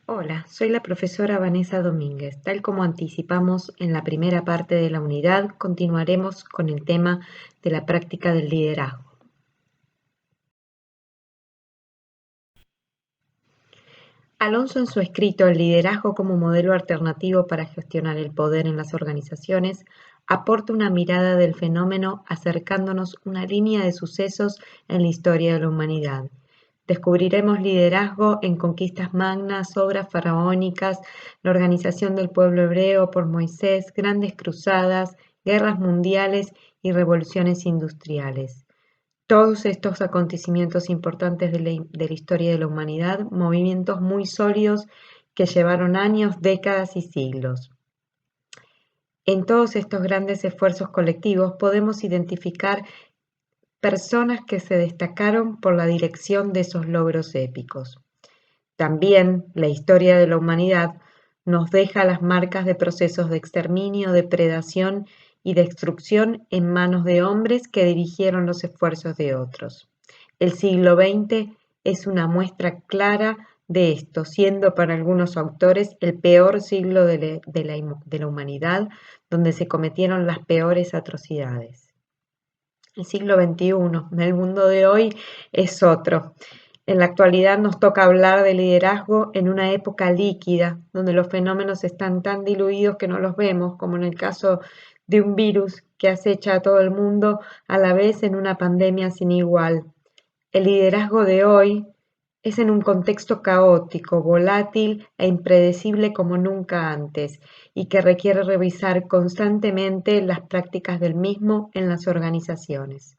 Hola, soy la profesora Vanessa Domínguez. Tal como anticipamos en la primera parte de la unidad, continuaremos con el tema de la práctica del liderazgo. Alonso, en su escrito El liderazgo como modelo alternativo para gestionar el poder en las organizaciones, aporta una mirada del fenómeno acercándonos una línea de sucesos en la historia de la humanidad. Descubriremos liderazgo en conquistas magnas, obras faraónicas, la organización del pueblo hebreo por Moisés, grandes cruzadas, guerras mundiales y revoluciones industriales. Todos estos acontecimientos importantes de la historia de la humanidad, movimientos muy sólidos que llevaron años, décadas y siglos. En todos estos grandes esfuerzos colectivos podemos identificar personas que se destacaron por la dirección de esos logros épicos. También la historia de la humanidad nos deja las marcas de procesos de exterminio, depredación y destrucción en manos de hombres que dirigieron los esfuerzos de otros. El siglo XX es una muestra clara de esto, siendo para algunos autores el peor siglo de la humanidad, donde se cometieron las peores atrocidades. El siglo XXI, el mundo de hoy, es otro. En la actualidad nos toca hablar de liderazgo en una época líquida, donde los fenómenos están tan diluidos que no los vemos, como en el caso de un virus que acecha a todo el mundo a la vez en una pandemia sin igual. El liderazgo de hoy es en un contexto caótico, volátil e impredecible como nunca antes, y que requiere revisar constantemente las prácticas del mismo en las organizaciones.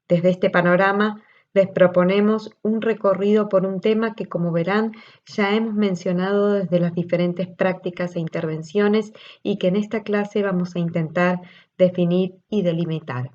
Desde este panorama, les proponemos un recorrido por un tema que, como verán, ya hemos mencionado desde las diferentes prácticas e intervenciones y que en esta clase vamos a intentar definir y delimitar.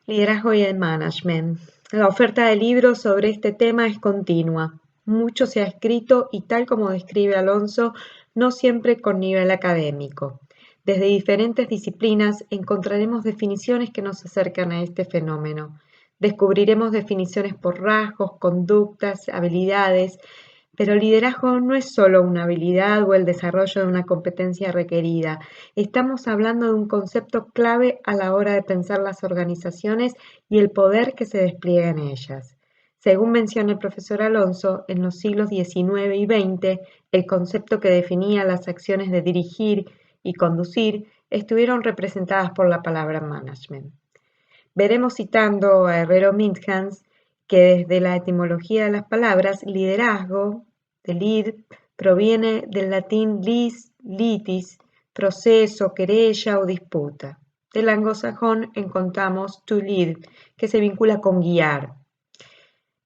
Liderazgo y el management. La oferta de libros sobre este tema es continua. Mucho se ha escrito y, tal como describe Alonso, no siempre con nivel académico. Desde diferentes disciplinas encontraremos definiciones que nos acercan a este fenómeno. Descubriremos definiciones por rasgos, conductas, habilidades, pero el liderazgo no es solo una habilidad o el desarrollo de una competencia requerida. Estamos hablando de un concepto clave a la hora de pensar las organizaciones y el poder que se despliega en ellas. Según menciona el profesor Alonso, en los siglos XIX y XX, el concepto que definía las acciones de dirigir y conducir estuvieron representadas por la palabra management. Veremos citando a Herrero Minthans que desde la etimología de las palabras, liderazgo, de lead, proviene del latín lis, litis, proceso, querella o disputa. Del anglosajón encontramos to lead, que se vincula con guiar.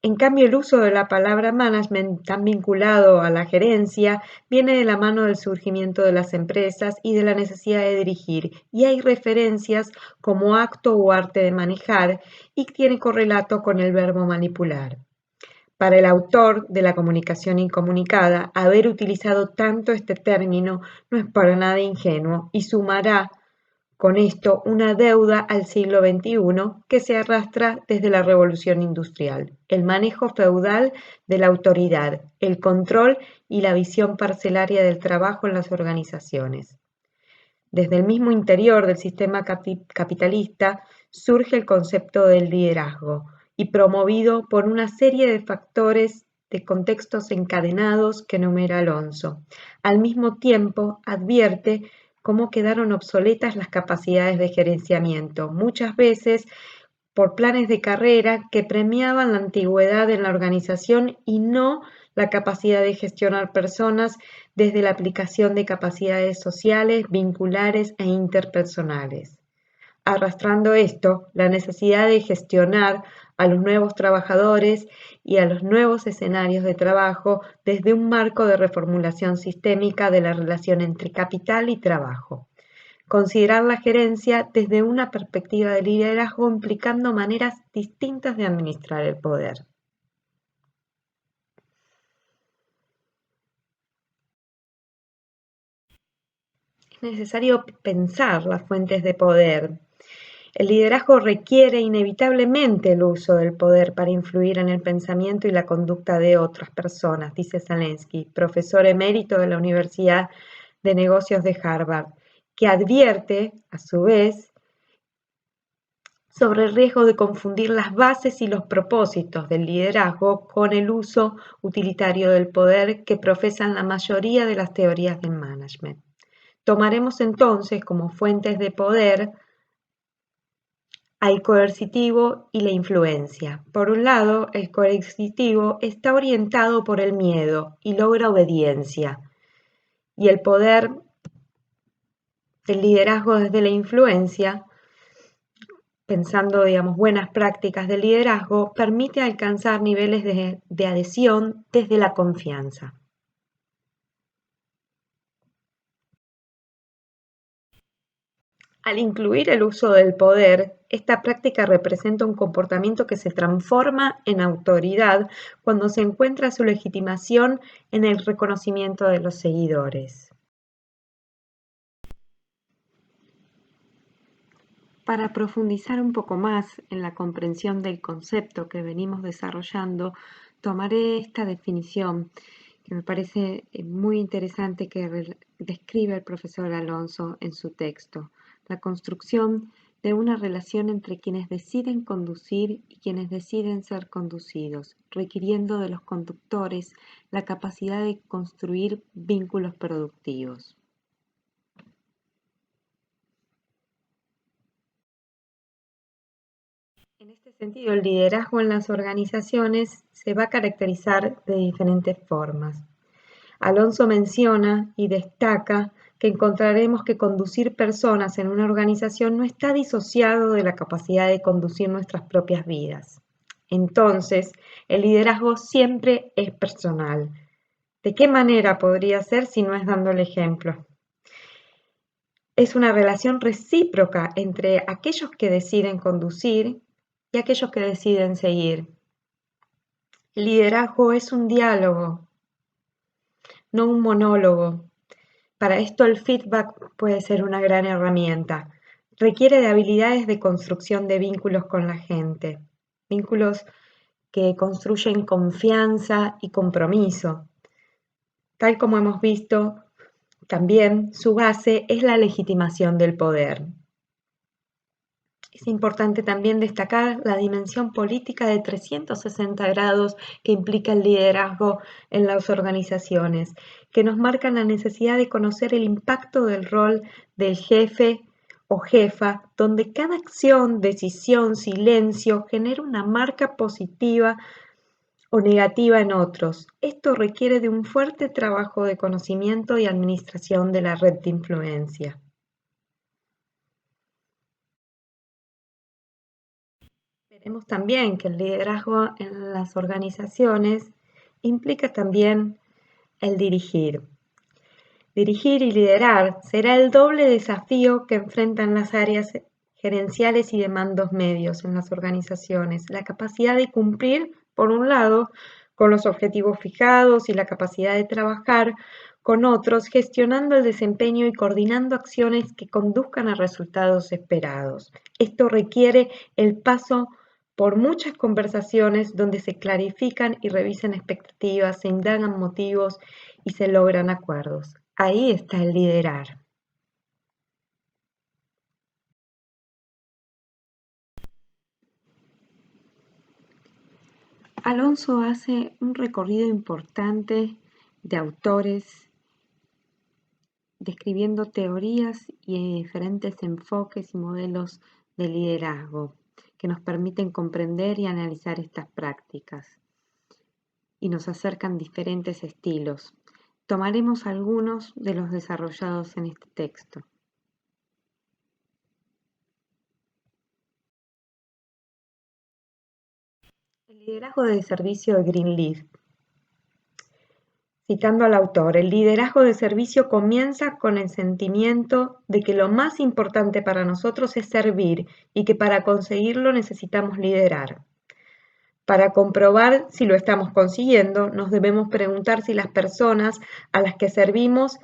En cambio, el uso de la palabra management, tan vinculado a la gerencia, viene de la mano del surgimiento de las empresas y de la necesidad de dirigir, y hay referencias como acto o arte de manejar, y tiene correlato con el verbo manipular. Para el autor de la comunicación incomunicada, haber utilizado tanto este término no es para nada ingenuo y sumará con esto una deuda al siglo XXI que se arrastra desde la revolución industrial, el manejo feudal de la autoridad, el control y la visión parcelaria del trabajo en las organizaciones. Desde el mismo interior del sistema capitalista surge el concepto del liderazgo y promovido por una serie de factores de contextos encadenados que enumera Alonso. Al mismo tiempo, advierte cómo quedaron obsoletas las capacidades de gerenciamiento, muchas veces por planes de carrera que premiaban la antigüedad en la organización y no la capacidad de gestionar personas desde la aplicación de capacidades sociales, vinculares e interpersonales. Arrastrando esto, la necesidad de gestionar a los nuevos trabajadores y a los nuevos escenarios de trabajo desde un marco de reformulación sistémica de la relación entre capital y trabajo. Considerar la gerencia desde una perspectiva de liderazgo implicando maneras distintas de administrar el poder. Es necesario pensar las fuentes de poder. El liderazgo requiere inevitablemente el uso del poder para influir en el pensamiento y la conducta de otras personas, dice Zelensky, profesor emérito de la Universidad de Negocios de Harvard, que advierte, a su vez, sobre el riesgo de confundir las bases y los propósitos del liderazgo con el uso utilitario del poder que profesan la mayoría de las teorías del management. Tomaremos entonces como fuentes de poder al coercitivo y la influencia. Por un lado, el coercitivo está orientado por el miedo y logra obediencia, y el poder del liderazgo desde la influencia, pensando, buenas prácticas de liderazgo, permite alcanzar niveles de adhesión desde la confianza. Al incluir el uso del poder, esta práctica representa un comportamiento que se transforma en autoridad cuando se encuentra su legitimación en el reconocimiento de los seguidores. Para profundizar un poco más en la comprensión del concepto que venimos desarrollando, tomaré esta definición que me parece muy interesante que describe el profesor Alonso en su texto: la construcción de una relación entre quienes deciden conducir y quienes deciden ser conducidos, requiriendo de los conductores la capacidad de construir vínculos productivos. En este sentido, el liderazgo en las organizaciones se va a caracterizar de diferentes formas. Alonso menciona y destaca que encontraremos que conducir personas en una organización no está disociado de la capacidad de conducir nuestras propias vidas. Entonces, el liderazgo siempre es personal. ¿De qué manera podría ser si no es dando el ejemplo? Es una relación recíproca entre aquellos que deciden conducir y aquellos que deciden seguir. El liderazgo es un diálogo, no un monólogo. Para esto el feedback puede ser una gran herramienta. Requiere de habilidades de construcción de vínculos con la gente, vínculos que construyen confianza y compromiso. Tal como hemos visto, también su base es la legitimación del poder. Es importante también destacar la dimensión política de 360 grados que implica el liderazgo en las organizaciones, que nos marcan la necesidad de conocer el impacto del rol del jefe o jefa, donde cada acción, decisión, silencio genera una marca positiva o negativa en otros. Esto requiere de un fuerte trabajo de conocimiento y administración de la red de influencia. Veremos también que el liderazgo en las organizaciones implica también el dirigir. Dirigir y liderar será el doble desafío que enfrentan las áreas gerenciales y de mandos medios en las organizaciones. La capacidad de cumplir, por un lado, con los objetivos fijados y la capacidad de trabajar con otros, gestionando el desempeño y coordinando acciones que conduzcan a resultados esperados. Esto requiere el paso por muchas conversaciones donde se clarifican y revisan expectativas, se indagan motivos y se logran acuerdos. Ahí está el liderar. Alonso hace un recorrido importante de autores describiendo teorías y diferentes enfoques y modelos de liderazgo que nos permiten comprender y analizar estas prácticas y nos acercan diferentes estilos. Tomaremos algunos de los desarrollados en este texto. El liderazgo de servicio de Greenleaf. Citando al autor, el liderazgo de servicio comienza con el sentimiento de que lo más importante para nosotros es servir y que para conseguirlo necesitamos liderar. Para comprobar si lo estamos consiguiendo, nos debemos preguntar si las personas a las que servimos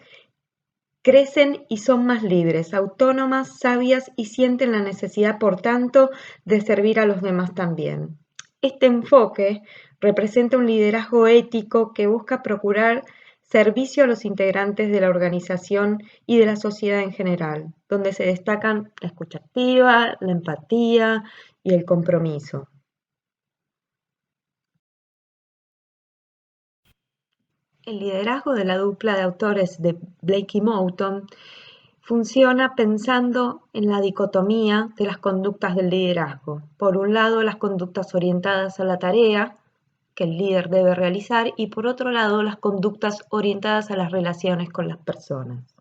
Crecen y son más libres, autónomas, sabias y sienten la necesidad, por tanto, de servir a los demás también. Este enfoque representa un liderazgo ético que busca procurar servicio a los integrantes de la organización y de la sociedad en general, donde se destacan la escucha activa, la empatía y el compromiso. El liderazgo de la dupla de autores de Blake y Moulton funciona pensando en la dicotomía de las conductas del liderazgo. Por un lado, las conductas orientadas a la tarea que el líder debe realizar y por otro lado, las conductas orientadas a las relaciones con las personas.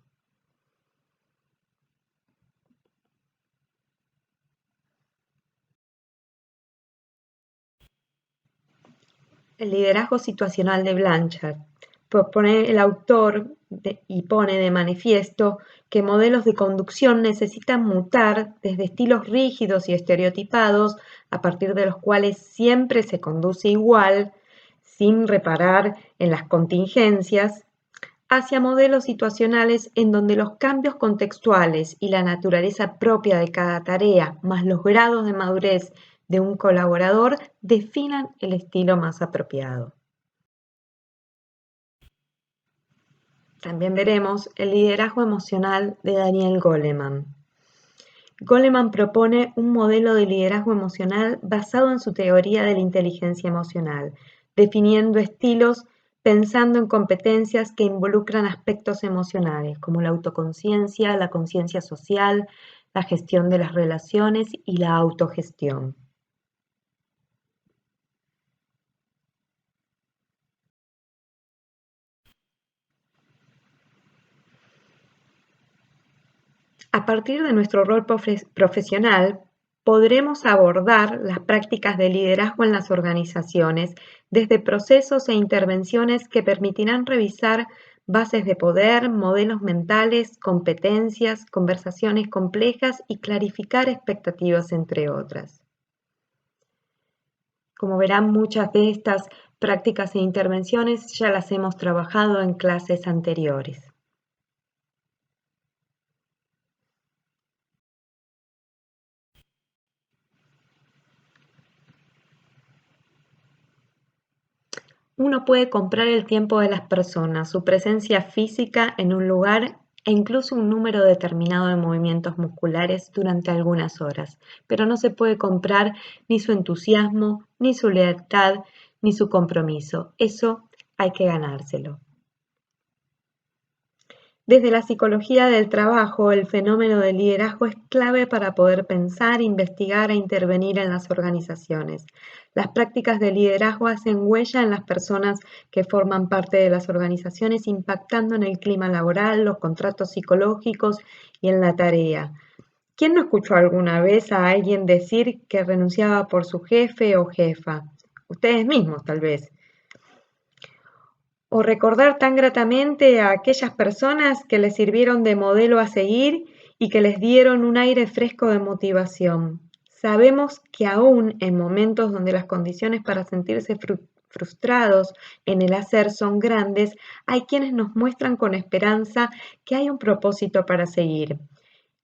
El liderazgo situacional de Blanchard propone el autor y pone de manifiesto que modelos de conducción necesitan mutar desde estilos rígidos y estereotipados, a partir de los cuales siempre se conduce igual, sin reparar en las contingencias, hacia modelos situacionales en donde los cambios contextuales y la naturaleza propia de cada tarea, más los grados de madurez de un colaborador, definan el estilo más apropiado. También veremos el liderazgo emocional de Daniel Goleman. Goleman propone un modelo de liderazgo emocional basado en su teoría de la inteligencia emocional, definiendo estilos pensando en competencias que involucran aspectos emocionales, como la autoconciencia, la conciencia social, la gestión de las relaciones y la autogestión. A partir de nuestro rol profesional, podremos abordar las prácticas de liderazgo en las organizaciones desde procesos e intervenciones que permitirán revisar bases de poder, modelos mentales, competencias, conversaciones complejas y clarificar expectativas, entre otras. Como verán, muchas de estas prácticas e intervenciones ya las hemos trabajado en clases anteriores. Uno puede comprar el tiempo de las personas, su presencia física en un lugar e incluso un número determinado de movimientos musculares durante algunas horas, pero no se puede comprar ni su entusiasmo, ni su lealtad, ni su compromiso. Eso hay que ganárselo. Desde la psicología del trabajo, el fenómeno del liderazgo es clave para poder pensar, investigar e intervenir en las organizaciones. Las prácticas de liderazgo hacen huella en las personas que forman parte de las organizaciones, impactando en el clima laboral, los contratos psicológicos y en la tarea. ¿Quién no escuchó alguna vez a alguien decir que renunciaba por su jefe o jefa? Ustedes mismos, tal vez. O recordar tan gratamente a aquellas personas que les sirvieron de modelo a seguir y que les dieron un aire fresco de motivación. Sabemos que aún en momentos donde las condiciones para sentirse frustrados en el hacer son grandes, hay quienes nos muestran con esperanza que hay un propósito para seguir.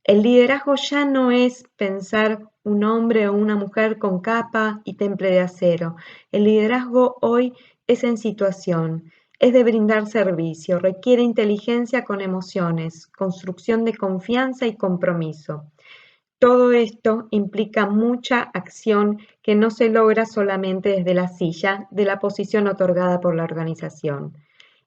El liderazgo ya no es pensar un hombre o una mujer con capa y temple de acero. El liderazgo hoy es en situación, es de brindar servicio, requiere inteligencia con emociones, construcción de confianza y compromiso. Todo esto implica mucha acción que no se logra solamente desde la silla de la posición otorgada por la organización.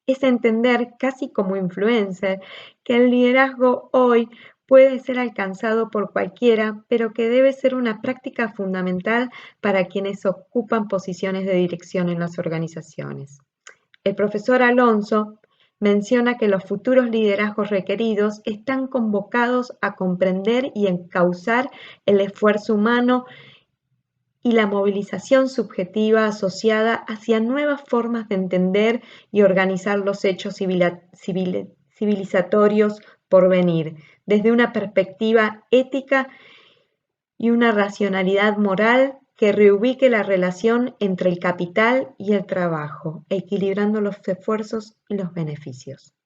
Es entender, casi como influencer, que el liderazgo hoy puede ser alcanzado por cualquiera, pero que debe ser una práctica fundamental para quienes ocupan posiciones de dirección en las organizaciones. El profesor Alonso menciona que los futuros liderazgos requeridos están convocados a comprender y encauzar el esfuerzo humano y la movilización subjetiva asociada hacia nuevas formas de entender y organizar los hechos civilizatorios por venir, desde una perspectiva ética y una racionalidad moral que reubique la relación entre el capital y el trabajo, equilibrando los esfuerzos y los beneficios.